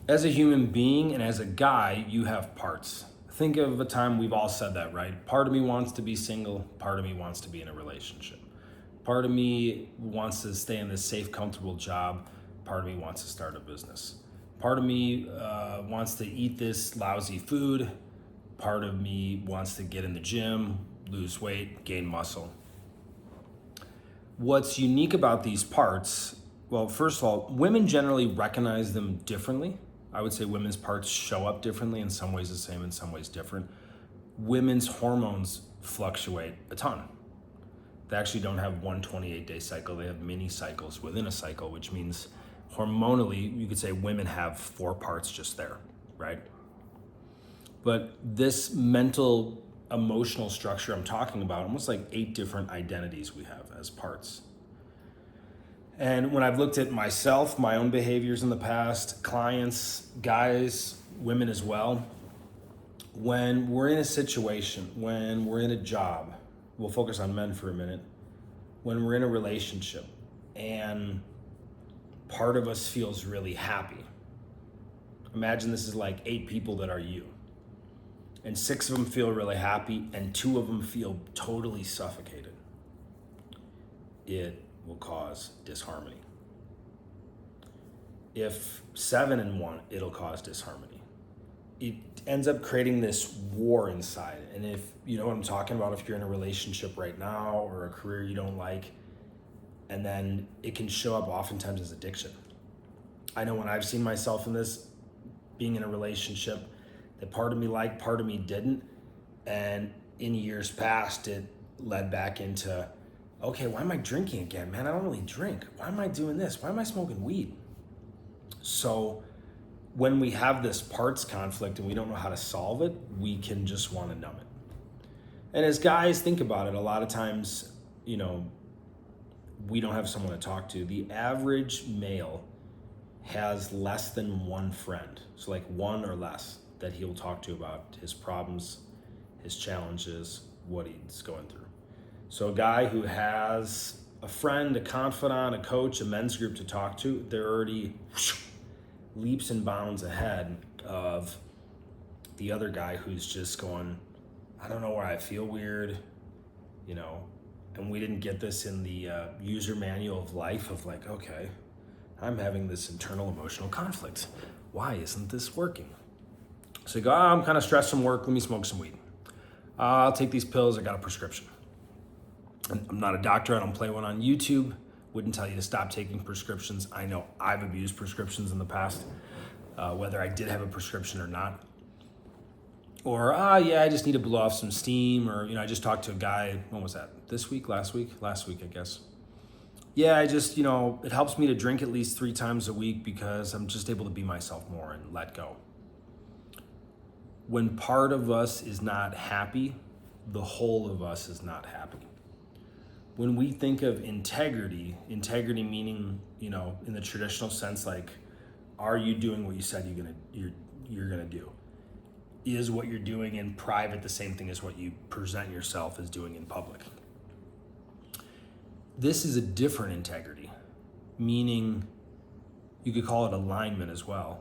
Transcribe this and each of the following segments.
As a human being and as a guy, you have parts. Think of a time we've all said that, right? Part of me wants to be single, part of me wants to be in a relationship. Part of me wants to stay in this safe, comfortable job. Part of me wants to start a business. Part of me wants to eat this lousy food. Part of me wants to get in the gym, lose weight, gain muscle. What's unique about these parts, well, first of all, women generally recognize them differently. I would say women's parts show up differently, in some ways the same, in some ways different. Women's hormones fluctuate a ton. They actually don't have one 28-day cycle, they have mini cycles within a cycle, which means hormonally, you could say women have 4 parts just there, right? But this mental, emotional structure I'm talking about, almost like 8 different identities we have as parts. And when I've looked at myself, my own behaviors in the past, clients, guys, women as well, when we're in a situation, when we're in a job, we'll focus on men for a minute, when we're in a relationship and part of us feels really happy. Imagine this is like 8 people that are you. And 6 of them feel really happy and 2 of them feel totally suffocated. It will cause disharmony. If 7 and 1, it'll cause disharmony. It ends up creating this war inside. And if you know what I'm talking about, if you're in a relationship right now or a career you don't like, and then it can show up oftentimes as addiction. I know when I've seen myself in this, being in a relationship that part of me liked, part of me didn't, and in years past it led back into, okay, why am I drinking again? Man, I don't really drink. Why am I doing this? Why am I smoking weed? So when we have this parts conflict and we don't know how to solve it, we can just want to numb it. And as guys, think about it, a lot of times, we don't have someone to talk to. The average male has less than 1 friend, so like 1 or less, that he'll talk to about his problems, his challenges, what he's going through. So a guy who has a friend, a confidant, a coach, a men's group to talk to, they're already leaps and bounds ahead of the other guy who's just going, I don't know where I feel weird, and we didn't get this in the user manual of life of like, okay, I'm having this internal emotional conflict. Why isn't this working? So you go, I'm kind of stressed from work, let me smoke some weed. I'll take these pills, I got a prescription. I'm not a doctor, I don't play one on YouTube. Wouldn't tell you to stop taking prescriptions. I know I've abused prescriptions in the past, whether I did have a prescription or not. Or, I just need to blow off some steam. Or, I just talked to a guy, when was that? This week, last week, I guess. Yeah, I just, it helps me to drink at least 3 times a week because I'm just able to be myself more and let go. When part of us is not happy, the whole of us is not happy. When we think of integrity meaning, in the traditional sense, like, are you doing what you said you're gonna do? Is what you're doing in private the same thing as what you present yourself as doing in public? This is a different integrity, meaning you could call it alignment as well,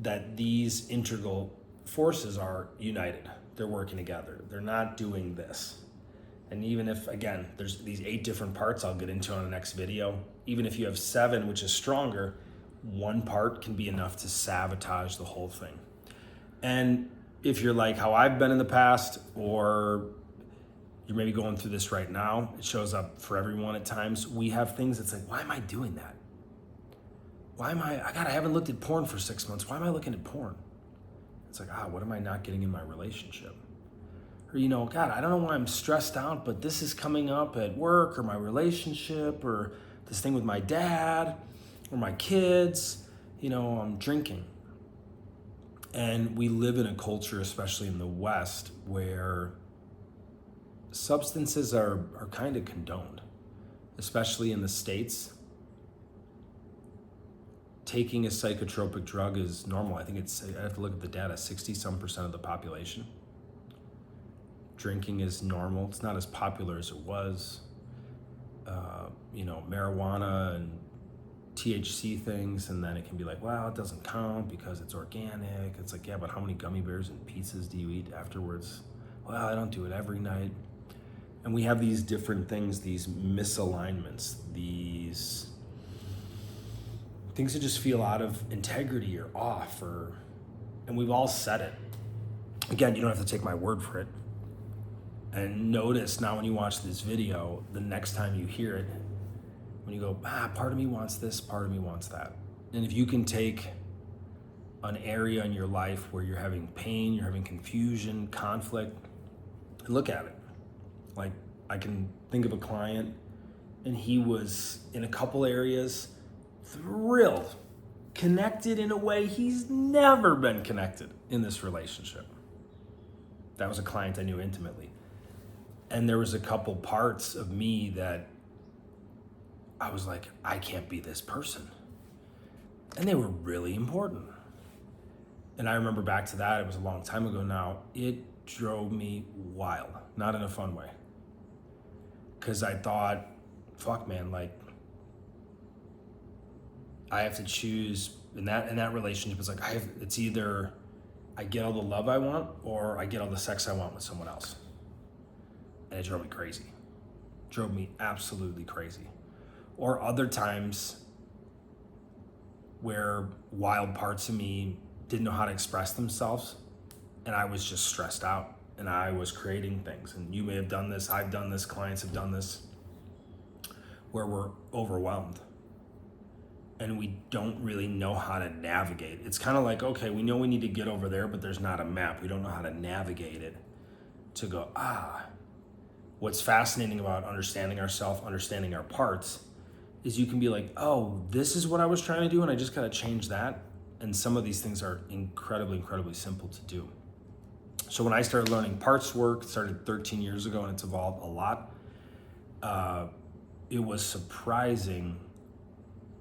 that these integral forces are united. They're working together. They're not doing this. And even if, again, there's these 8 different parts I'll get into on the next video, even if you have 7, which is stronger, 1 part can be enough to sabotage the whole thing. And if you're like how I've been in the past, or you're maybe going through this right now, it shows up for everyone at times. We have things that's like, why am I doing that? I haven't looked at porn for 6 months. Why am I looking at porn? It's like, what am I not getting in my relationship? Or, God, I don't know why I'm stressed out, but this is coming up at work or my relationship or this thing with my dad or my kids, I'm drinking. And we live in a culture, especially in the West, where substances are kind of condoned, especially in the States. Taking a psychotropic drug is normal. I have to look at the data, 60% of the population. Drinking is normal. It's not as popular as it was. Marijuana and THC things, and then it can be like, well, it doesn't count because it's organic. It's like, yeah, but how many gummy bears and pizzas do you eat afterwards? Well, I don't do it every night. And we have these different things, these misalignments, these things that just feel out of integrity or off, and we've all said it. Again, you don't have to take my word for it. And notice now when you watch this video, the next time you hear it, when you go, part of me wants this, part of me wants that. And if you can take an area in your life where you're having pain, you're having confusion, conflict, and look at it. Like, I can think of a client, and he was in a couple areas thrilled, connected in a way he's never been connected in this relationship. That was a client I knew intimately. And there was a couple parts of me that I was like, I can't be this person. And they were really important. And I remember back to that, it was a long time ago now, it drove me wild, not in a fun way. Because I thought, fuck man, like, I have to choose, in that relationship, it's like, it's either I get all the love I want or I get all the sex I want with someone else. And it drove me crazy. Drove me absolutely crazy. Or other times where wild parts of me didn't know how to express themselves, and I was just stressed out, and I was creating things. And you may have done this, I've done this, clients have done this, where we're overwhelmed and we don't really know how to navigate. It's kind of like, okay, we know we need to get over there, but there's not a map. We don't know how to navigate it to go, What's fascinating about understanding ourselves, understanding our parts, is you can be like, oh, this is what I was trying to do, and I just got to change that. And some of these things are incredibly, incredibly simple to do. So when I started learning parts work, it started 13 years ago, and it's evolved a lot. It was surprising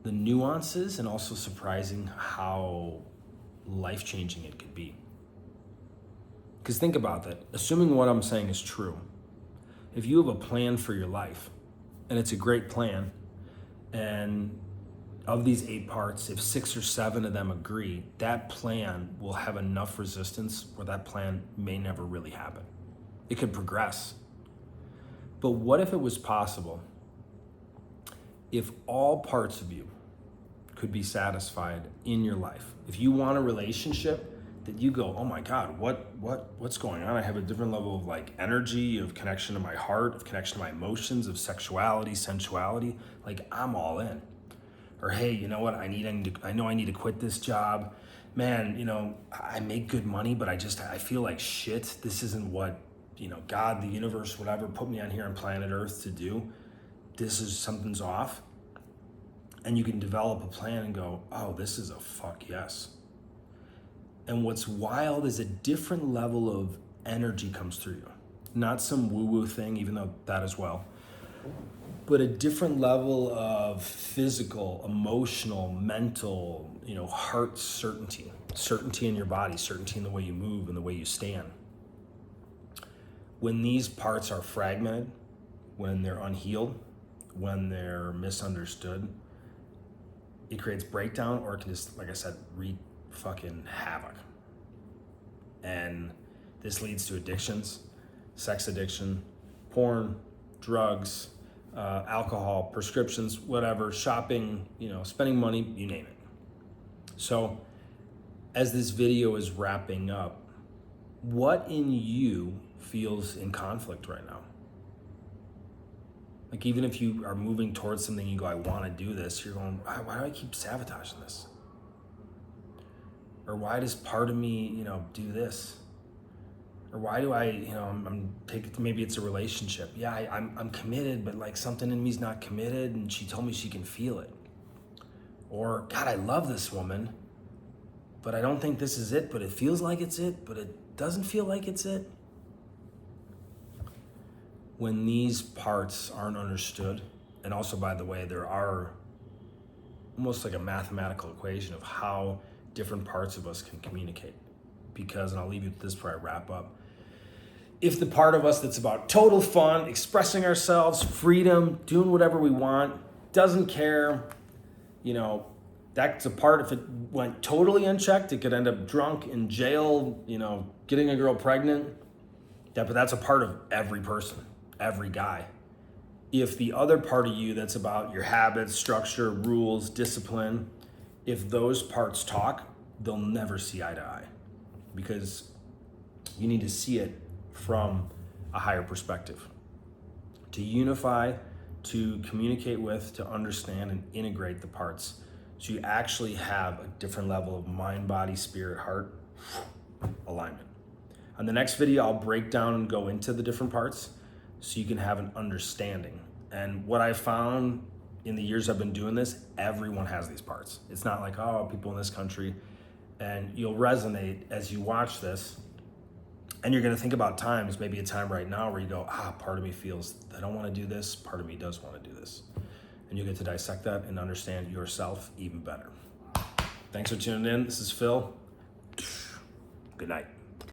the nuances, and also surprising how life-changing it could be. Because think about that. Assuming what I'm saying is true, if you have a plan for your life, and it's a great plan, and of these 8 parts, if 6 or 7 of them agree, that plan will have enough resistance where that plan may never really happen. It could progress. But what if it was possible if all parts of you could be satisfied in your life? If you want a relationship that you go, oh my God, what's going on? I have a different level of like energy, of connection to my heart, of connection to my emotions, of sexuality, sensuality. Like, I'm all in. Or hey, you know what? I know I need to quit this job. Man, you know, I make good money, but I feel like shit. This isn't what, God, the universe, whatever, put me on here on planet Earth to do. Something's off. And you can develop a plan and go, oh, this is a fuck yes. And what's wild is a different level of energy comes through you. Not some woo-woo thing, even though that as well, but a different level of physical, emotional, mental, heart certainty in your body, certainty in the way you move and the way you stand. When these parts are fragmented, when they're unhealed, when they're misunderstood, it creates breakdown, or it can just, like I said, wreak fucking havoc. And this leads to addictions, sex addiction, porn, drugs, alcohol, prescriptions, whatever, shopping, spending money, you name it. So as this video is wrapping up, what in you feels in conflict right now? Like, even if you are moving towards something, you go, I want to do this, you're going, why do I keep sabotaging this? Or why does part of me, do this? Or why do I, I'm taking, maybe it's a relationship. Yeah, I'm committed, but like something in me's not committed, and she told me she can feel it. Or, God, I love this woman, but I don't think this is it, but it feels like it's it, but it doesn't feel like it's it. When these parts aren't understood, and also, by the way, there are almost like a mathematical equation of how different parts of us can communicate. Because, and I'll leave you with this before I wrap up, if the part of us that's about total fun, expressing ourselves, freedom, doing whatever we want, doesn't care, you know, that's a part, if it went totally unchecked, it could end up drunk in jail, you know, getting a girl pregnant. But that's a part of every person, every guy. If the other part of you that's about your habits, structure, rules, discipline, if those parts talk, they'll never see eye to eye, because you need to see it from a higher perspective. To unify, to communicate with, to understand and integrate the parts, so you actually have a different level of mind, body, spirit, heart alignment. On the next video, I'll break down and go into the different parts so you can have an understanding. And what I found in the years I've been doing this, everyone has these parts. It's not like, oh, people in this country. And you'll resonate as you watch this. And you're gonna think about times, maybe a time right now where you go, part of me feels I don't wanna do this, part of me does wanna do this. And you get to dissect that and understand yourself even better. Thanks for tuning in. This is Phil. Good night.